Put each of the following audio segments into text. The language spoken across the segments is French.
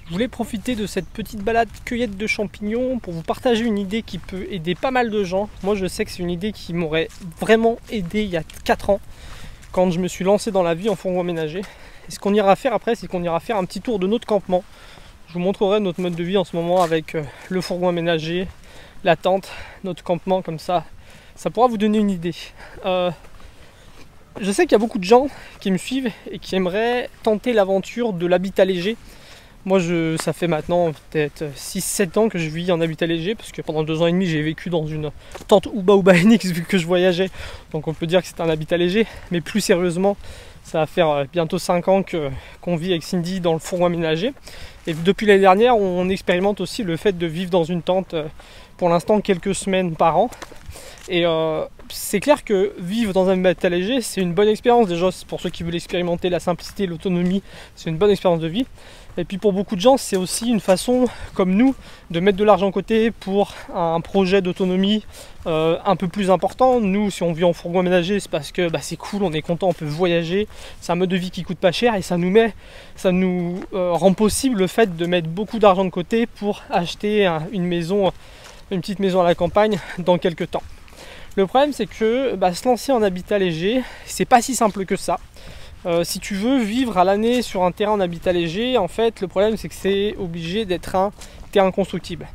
Je voulais profiter de cette petite balade cueillette de champignons pour vous partager une idée qui peut aider pas mal de gens. Moi je sais que c'est une idée qui m'aurait vraiment aidé il y a 4 ans quand je me suis lancé dans la vie en fourgon aménagé. Et ce qu'on ira faire après, c'est qu'on ira faire un petit tour de notre campement. Je vous montrerai notre mode de vie en ce moment avec le fourgon aménagé, la tente, notre campement, comme ça pourra vous donner une idée. Je sais qu'il y a beaucoup de gens qui me suivent et qui aimeraient tenter l'aventure de l'habitat léger. Moi, ça fait maintenant peut-être 6-7 ans que je vis en habitat léger, parce que pendant 2 ans et demi, j'ai vécu dans une tente Uba NX vu que je voyageais. Donc on peut dire que c'est un habitat léger, mais plus sérieusement, ça va faire bientôt 5 ans qu'on vit avec Cindy dans le fourgon aménagé. Et depuis l'année dernière, on expérimente aussi le fait de vivre dans une tente, pour l'instant quelques semaines par an. Et c'est clair que vivre dans un habitat léger, c'est une bonne expérience. Déjà, pour ceux qui veulent expérimenter la simplicité, l'autonomie, c'est une bonne expérience de vie. Et puis pour beaucoup de gens, c'est aussi une façon, comme nous, de mettre de l'argent de côté pour un projet d'autonomie un peu plus important. Nous, si on vit en fourgon aménagé, c'est parce que c'est cool, on est content, on peut voyager. C'est un mode de vie qui coûte pas cher et ça nous rend possible le fait de mettre beaucoup d'argent de côté pour acheter une petite maison à la campagne dans quelques temps. Le problème, c'est que se lancer en habitat léger, c'est pas si simple que ça. Si tu veux vivre à l'année sur un terrain en habitat léger, en fait, le problème, c'est que c'est obligé d'être un terrain constructible.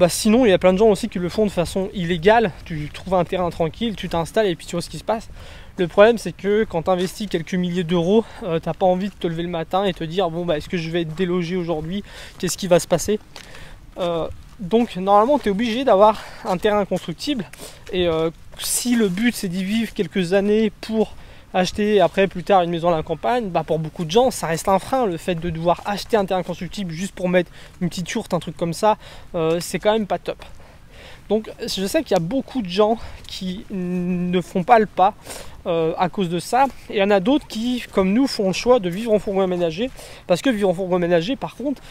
Sinon, il y a plein de gens aussi qui le font de façon illégale. Tu trouves un terrain tranquille, tu t'installes et puis tu vois ce qui se passe. Le problème, c'est que quand tu investis quelques milliers d'euros, t'as pas envie de te lever le matin et te dire est-ce que je vais être délogé aujourd'hui? Qu'est-ce qui va se passer? Donc normalement tu es obligé d'avoir un terrain constructible et si le but c'est d'y vivre quelques années pour acheter après plus tard une maison à la campagne, pour beaucoup de gens ça reste un frein, le fait de devoir acheter un terrain constructible juste pour mettre une petite yourte, un truc comme ça, c'est quand même pas top. Donc je sais qu'il y a beaucoup de gens qui ne font pas le pas à cause de ça, et il y en a d'autres qui, comme nous, font le choix de vivre en fourgon aménagé, parce que vivre en fourgon aménagé, par contre,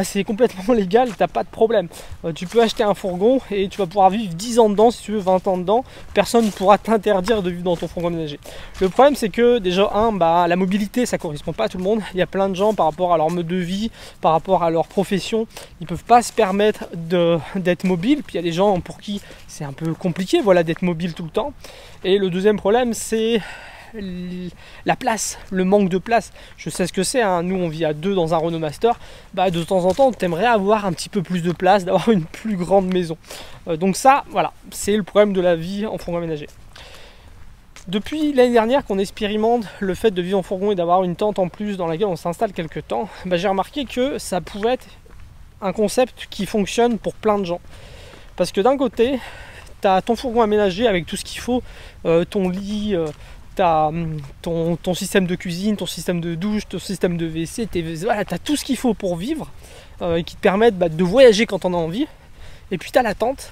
c'est complètement légal, t'as pas de problème. Tu peux acheter un fourgon et tu vas pouvoir vivre 10 ans dedans, si tu veux 20 ans dedans, personne ne pourra t'interdire de vivre dans ton fourgon aménagé. Le problème, c'est que déjà, la mobilité, ça correspond pas à tout le monde. Il y a plein de gens, par rapport à leur mode de vie, par rapport à leur profession, ils peuvent pas se permettre d'être mobile, puis il y a des gens pour qui c'est un peu compliqué, d'être mobile tout le temps. Et le deuxième problème, c'est la place, le manque de place. Je sais ce que c'est, nous on vit à 2 dans un Renault Master, de temps en temps tu aimerais avoir un petit peu plus de place, d'avoir une plus grande maison. Donc ça, c'est le problème de la vie en fourgon aménagé. Depuis l'année dernière qu'on expérimente le fait de vivre en fourgon et d'avoir une tente en plus dans laquelle on s'installe quelques temps, j'ai remarqué que ça pouvait être un concept qui fonctionne pour plein de gens. Parce que d'un côté, tu as ton fourgon aménagé avec tout ce qu'il faut, ton lit, ton système de cuisine, ton système de douche, ton système de WC, tu as tout ce qu'il faut pour vivre et qui te permettent de voyager quand on a envie. Et puis tu as la tente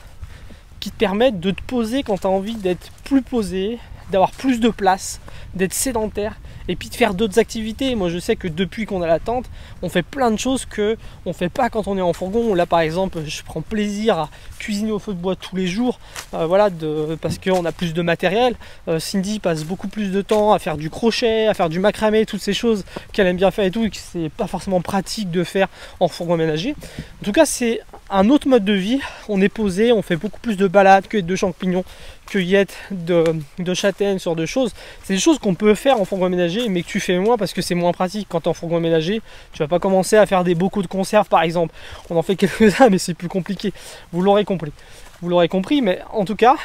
qui te permet de te poser quand tu as envie d'être plus posé, d'avoir plus de place, d'être sédentaire et puis de faire d'autres activités. Moi je sais que depuis qu'on a la tente, on fait plein de choses que on fait pas quand on est en fourgon. Là par exemple, je prends plaisir à cuisiner au feu de bois tous les jours, parce qu'on a plus de matériel. Cindy passe beaucoup plus de temps à faire du crochet, à faire du macramé, toutes ces choses qu'elle aime bien faire et tout, et que c'est pas forcément pratique de faire en fourgon aménagé. En tout cas, c'est un autre mode de vie. On est posé, on fait beaucoup plus de balades, cueillette de champignons, cueillette de châtaignes, ce genre de choses. C'est des choses qu'on peut faire en fourgon aménagé, mais que tu fais moins parce que c'est moins pratique. Quand tu es en fourgon aménagé, tu vas pas commencer à faire des bocaux de conserve par exemple. On en fait quelques-uns, mais c'est plus compliqué. Vous l'aurez compris, mais en tout cas,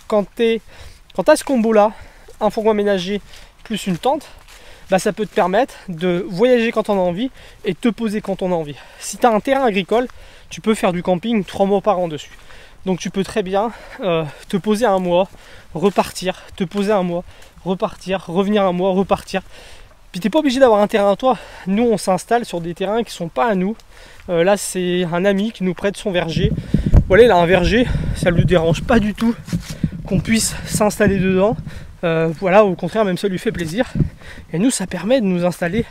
quand tu as ce combo-là, un fourgon aménagé plus une tente, ça peut te permettre de voyager quand on a envie et te poser quand on a envie. Si tu as un terrain agricole, tu peux faire du camping 3 mois par an dessus. Donc tu peux très bien te poser un mois, repartir, te poser un mois, repartir, revenir un mois, repartir. Puis tu n'es pas obligé d'avoir un terrain à toi. Nous on s'installe sur des terrains qui ne sont pas à nous. Là c'est un ami qui nous prête son verger. Voilà, il a un verger, ça ne lui dérange pas du tout qu'on puisse s'installer dedans. Au contraire, même ça lui fait plaisir. Et nous ça permet de nous installer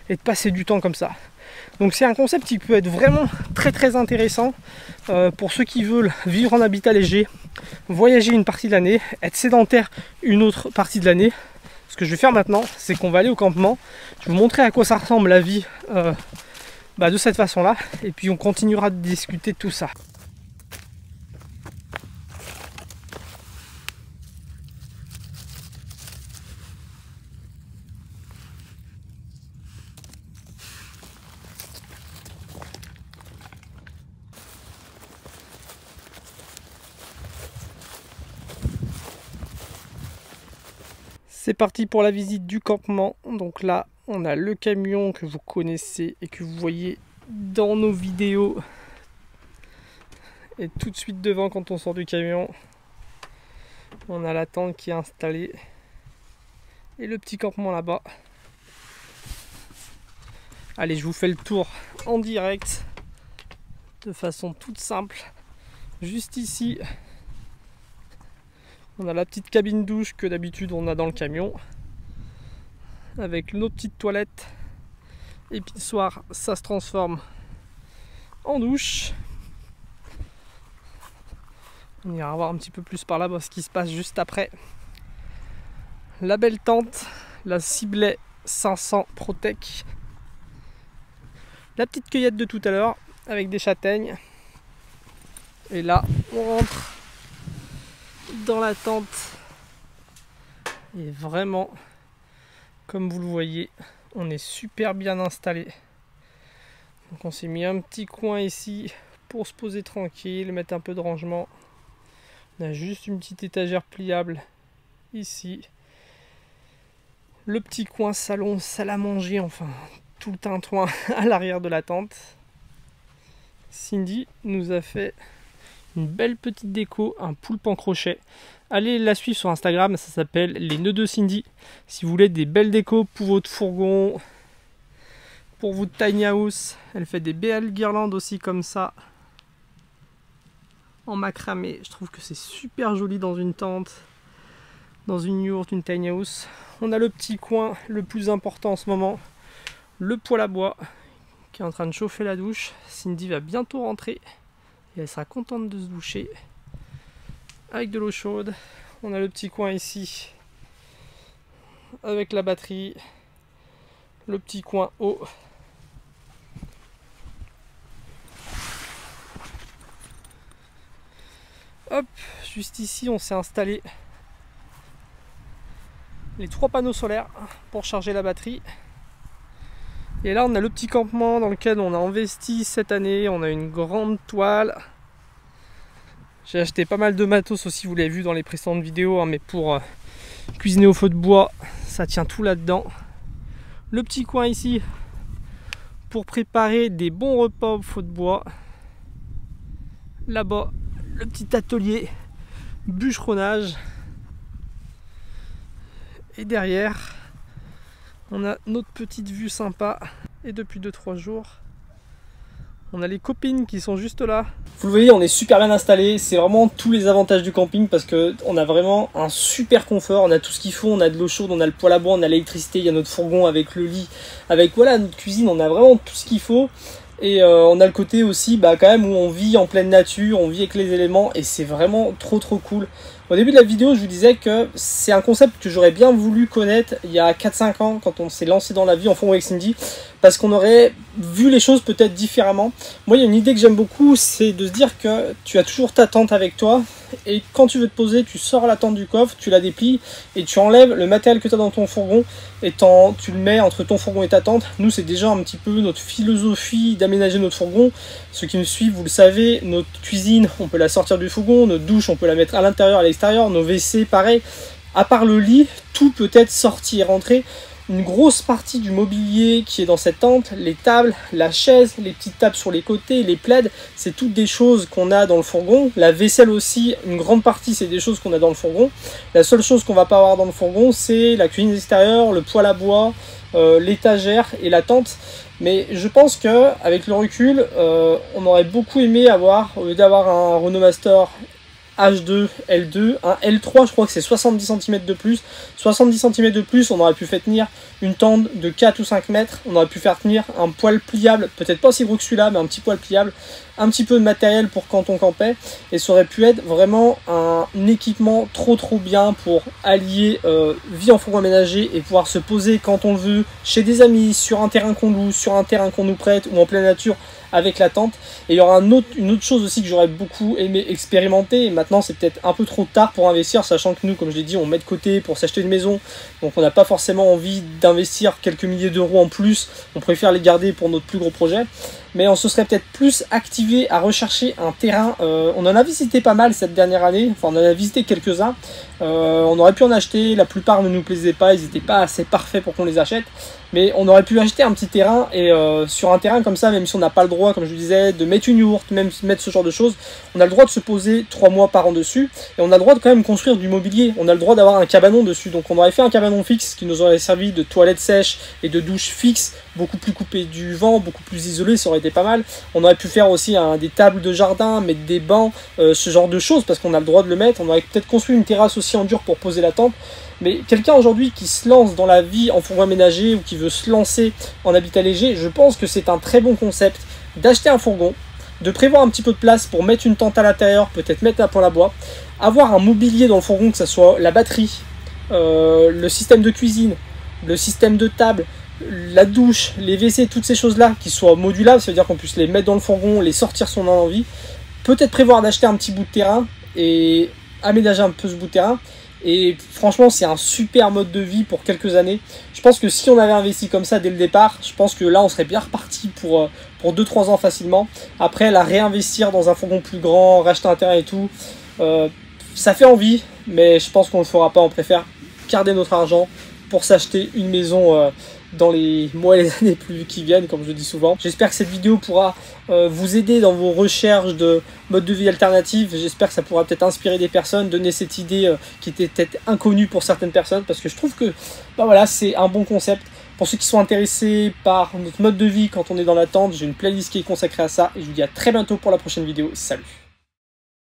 et de passer du temps comme ça. Donc c'est un concept qui peut être vraiment très très intéressant pour ceux qui veulent vivre en habitat léger, voyager une partie de l'année, être sédentaire une autre partie de l'année. Ce que je vais faire maintenant, c'est qu'on va aller au campement. Je vais vous montrer à quoi ça ressemble la vie de cette façon-là. Et puis on continuera de discuter de tout ça. C'est parti pour la visite du campement. Donc là, on a le camion que vous connaissez et que vous voyez dans nos vidéos. Et tout de suite devant, quand on sort du camion, on a la tente qui est installée. Et le petit campement là-bas. Allez, je vous fais le tour en direct. De façon toute simple. Juste ici. On a la petite cabine douche que d'habitude on a dans le camion. Avec nos petites toilettes. Et puis le soir, ça se transforme en douche. On ira voir un petit peu plus par là ce qui se passe juste après. La belle tente, la Sibley 500 Protec. La petite cueillette de tout à l'heure avec des châtaignes. Et là, on rentre dans la tente. Et vraiment, comme vous le voyez, on est super bien installé. Donc on s'est mis un petit coin ici pour se poser tranquille, mettre un peu de rangement. On a juste une petite étagère pliable ici. Le petit coin salon, salle à manger, enfin tout le tintouin à l'arrière de la tente. Cindy nous a fait une belle petite déco, un poulpe en crochet. Allez la suivre sur Instagram, ça s'appelle les nœuds de Cindy. Si vous voulez des belles décos pour votre fourgon, pour votre tiny house. Elle fait des belles guirlandes aussi comme ça, en macramé. Je trouve que c'est super joli dans une tente, dans une yourte, une tiny house. On a le petit coin le plus important en ce moment, le poêle à bois qui est en train de chauffer la douche. Cindy va bientôt rentrer et elle sera contente de se doucher avec de l'eau chaude. On a le petit coin ici avec la batterie, le petit coin eau. Hop, juste ici on s'est installé les 3 panneaux solaires pour charger la batterie. Et là on a le petit campement dans lequel on a investi cette année. On a une grande toile. J'ai acheté pas mal de matos aussi, vous l'avez vu dans les précédentes vidéos, hein, mais pour cuisiner au feu de bois, ça tient tout là-dedans. Le petit coin ici pour préparer des bons repas au feu de bois. Là-bas, le petit atelier bûcheronnage. Et derrière, on a notre petite vue sympa. Et depuis 2-3 jours, on a les copines qui sont juste là. Vous le voyez, on est super bien installé. C'est vraiment tous les avantages du camping parce qu'on a vraiment un super confort. On a tout ce qu'il faut. On a de l'eau chaude, on a le poêle à bois, on a l'électricité. Il y a notre fourgon avec le lit, avec voilà notre cuisine. On a vraiment tout ce qu'il faut. Et on a le côté aussi quand même où on vit en pleine nature, on vit avec les éléments et c'est vraiment trop cool. Au début de la vidéo, je vous disais que c'est un concept que j'aurais bien voulu connaître il y a 4-5 ans quand on s'est lancé dans la vie en fond avec Cindy, parce qu'on aurait vu les choses peut-être différemment. Moi, il y a une idée que j'aime beaucoup, c'est de se dire que tu as toujours ta tente avec toi et quand tu veux te poser, tu sors la tente du coffre, tu la déplies et tu enlèves le matériel que tu as dans ton fourgon et tu le mets entre ton fourgon et ta tente. Nous, c'est déjà un petit peu notre philosophie d'aménager notre fourgon. Ceux qui me suivent, vous le savez, notre cuisine, on peut la sortir du fourgon, notre douche, on peut la mettre à l'intérieur, à l'extérieur, nos WC, pareil. À part le lit, tout peut être sorti et rentré. Une grosse partie du mobilier qui est dans cette tente, les tables, la chaise, les petites tables sur les côtés, les plaids, c'est toutes des choses qu'on a dans le fourgon. La vaisselle aussi, une grande partie, c'est des choses qu'on a dans le fourgon. La seule chose qu'on va pas avoir dans le fourgon, c'est la cuisine extérieure, le poêle à bois, l'étagère et la tente. Mais je pense que avec le recul, on aurait beaucoup aimé avoir, au lieu d'avoir un Renault Master H2, L2, un L3, je crois que c'est 70 cm de plus. 70 cm de plus, on aurait pu faire tenir une tente de 4 ou 5 mètres, on aurait pu faire tenir un poêle pliable, peut-être pas aussi gros que celui-là, mais un petit poêle pliable, un petit peu de matériel pour quand on campait, et ça aurait pu être vraiment un équipement trop bien pour allier vie en fourgon aménagé et pouvoir se poser quand on le veut, chez des amis, sur un terrain qu'on loue, sur un terrain qu'on nous prête ou en pleine nature avec la tente. Et il y aura une autre chose aussi que j'aurais beaucoup aimé expérimenter, et maintenant c'est peut-être un peu trop tard pour investir, sachant que nous, comme je l'ai dit, on met de côté pour s'acheter une maison, donc on n'a pas forcément envie d'investir quelques milliers d'euros en plus, on préfère les garder pour notre plus gros projet. Mais on se serait peut-être plus activé à rechercher un terrain. On en a visité pas mal cette dernière année, enfin on en a visité quelques-uns. On aurait pu en acheter, la plupart ne nous plaisaient pas, ils n'étaient pas assez parfaits pour qu'on les achète. Mais on aurait pu acheter un petit terrain, et sur un terrain comme ça, même si on n'a pas le droit, comme je vous disais, de mettre une yourte, même mettre ce genre de choses, on a le droit de se poser 3 mois par an dessus, et on a le droit de quand même construire du mobilier, on a le droit d'avoir un cabanon dessus. Donc on aurait fait un cabanon fixe qui nous aurait servi de toilette sèche et de douche fixe, beaucoup plus coupé du vent, beaucoup plus isolé, ça aurait été pas mal. On aurait pu faire aussi des tables de jardin, mettre des bancs, ce genre de choses, parce qu'on a le droit de le mettre. On aurait peut-être construit une terrasse aussi en dur pour poser la tente. Mais quelqu'un aujourd'hui qui se lance dans la vie en fourgon aménagé ou qui veut se lancer en habitat léger, je pense que c'est un très bon concept d'acheter un fourgon, de prévoir un petit peu de place pour mettre une tente à l'intérieur, peut-être mettre un poêle à bois, avoir un mobilier dans le fourgon, que ce soit la batterie, le système de cuisine, le système de table, la douche, les WC, toutes ces choses-là qui soient modulables, ça veut dire qu'on puisse les mettre dans le fourgon, les sortir si on en a envie. Peut-être prévoir d'acheter un petit bout de terrain et aménager un peu ce bout de terrain. Et franchement, c'est un super mode de vie pour quelques années. Je pense que si on avait investi comme ça dès le départ, je pense que là, on serait bien reparti pour 2-3 ans facilement. Après, la réinvestir dans un fourgon plus grand, racheter un terrain et tout, ça fait envie, mais je pense qu'on ne le fera pas. On préfère garder notre argent pour s'acheter une maison dans les mois et les années qui viennent, comme je dis souvent. J'espère que cette vidéo pourra vous aider dans vos recherches de mode de vie alternatifs. J'espère que ça pourra peut-être inspirer des personnes, donner cette idée qui était peut-être inconnue pour certaines personnes, parce que je trouve que voilà, c'est un bon concept. Pour ceux qui sont intéressés par notre mode de vie quand on est dans la tente, j'ai une playlist qui est consacrée à ça, et je vous dis à très bientôt pour la prochaine vidéo. Salut!